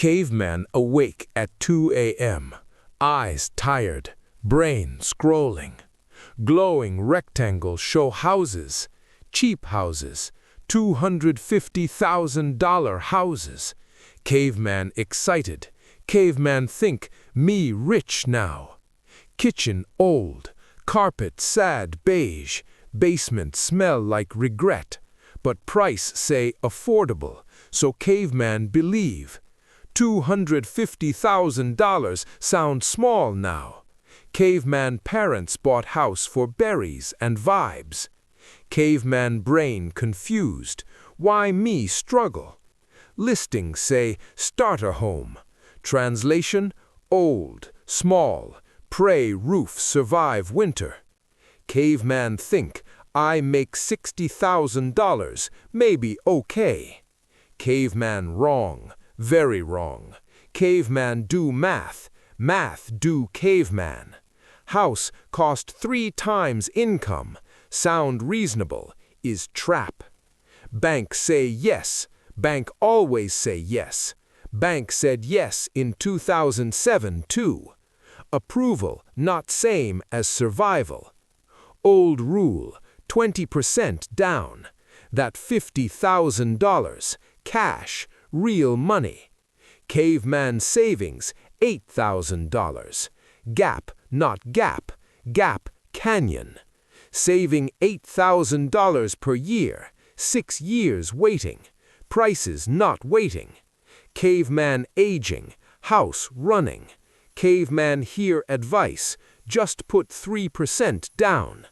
Caveman awake at 2 a.m., eyes tired, brain scrolling. Glowing rectangles show houses, cheap houses, $250,000 houses. Caveman excited. Caveman think, me rich now. Kitchen old, carpet sad beige, basement smell like regret. But price say affordable, so caveman believe. $250,000 sound small now. Caveman parents bought house for berries and vibes. Caveman brain confused, why me struggle? Listing say starter home. Translation, old, small, pray roof survive winter. Caveman think, I make $60,000, maybe okay. Caveman wrong, very wrong. Caveman do math, math do caveman. House cost 3 times income, sound reasonable, is trap. Bank say yes, bank always say yes. Bank said yes in 2007 too. Approval not same as survival. Old rule, 20% down. That $50,000, cash, real money. Caveman savings, $8,000. Gap, not gap, gap, canyon. Saving $8,000 per year, 6 years waiting. Prices not waiting. Caveman aging, house running. Caveman hear advice, just put 3% down.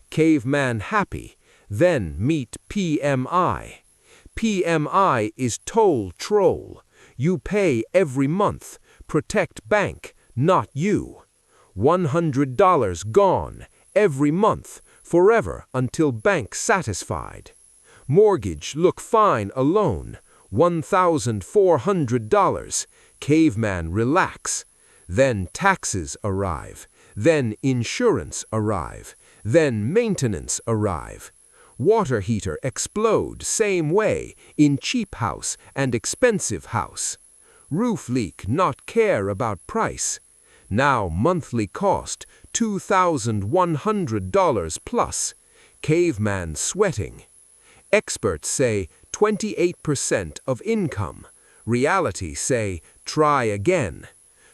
Caveman happy, then meet PMI. PMI is toll troll. You pay every month, protect bank, not you. $100 gone, every month, forever until bank satisfied. Mortgage look fine alone, $1,400, caveman relax. Then taxes arrive, then insurance arrive, then maintenance arrive. Water heater explode same way in cheap house and expensive house. Roof leak not care about price. Now monthly cost $2,100 plus. Caveman sweating. Experts say 28% of income. Reality say try again.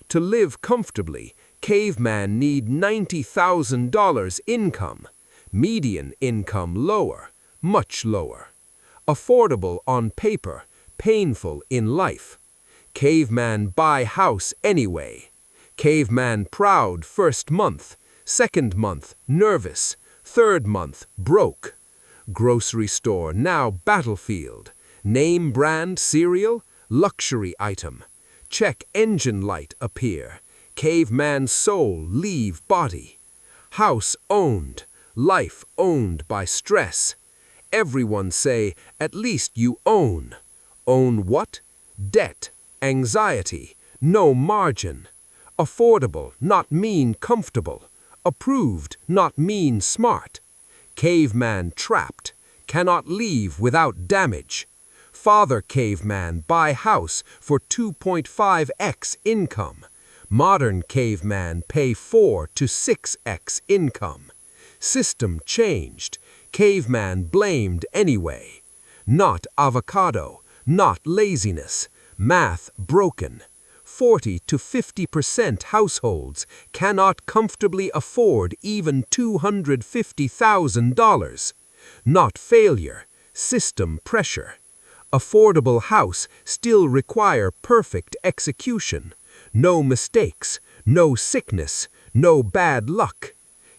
To live comfortably, caveman need $90,000 income. Median income lower, much lower. Affordable on paper, painful in life. Caveman buy house anyway. Caveman proud first month, second month nervous, third month broke. Grocery store now battlefield. Name brand cereal, luxury item. Check engine light appear. Caveman soul leave body. House owned. Life owned by stress. Everyone say, at least you own. Own what? Debt, anxiety, no margin. Affordable, not mean comfortable. Approved, not mean smart. Caveman trapped, cannot leave without damage. Father caveman buy house for 2.5x income. Modern caveman pay 4 to 6x income. System changed, caveman blamed anyway. Not avocado, not laziness, math broken. 40 to 50% households cannot comfortably afford even $250,000. Not failure, system pressure. Affordable house still require perfect execution. No mistakes, no sickness, no bad luck.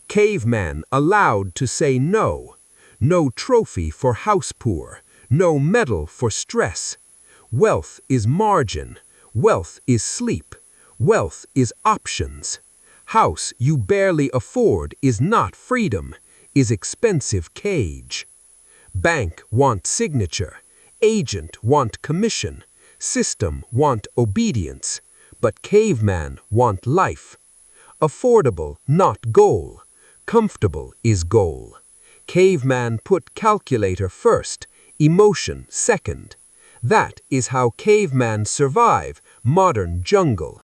Caveman allowed to say no. No trophy for house poor, no medal for stress. Wealth is margin, wealth is sleep, wealth is options. House you barely afford is not freedom, is expensive cage. Bank want signature, agent want commission, system want obedience, but caveman want life. Affordable not goal. Comfortable is goal. Caveman put calculator first, emotion second. That is how caveman survive modern jungle.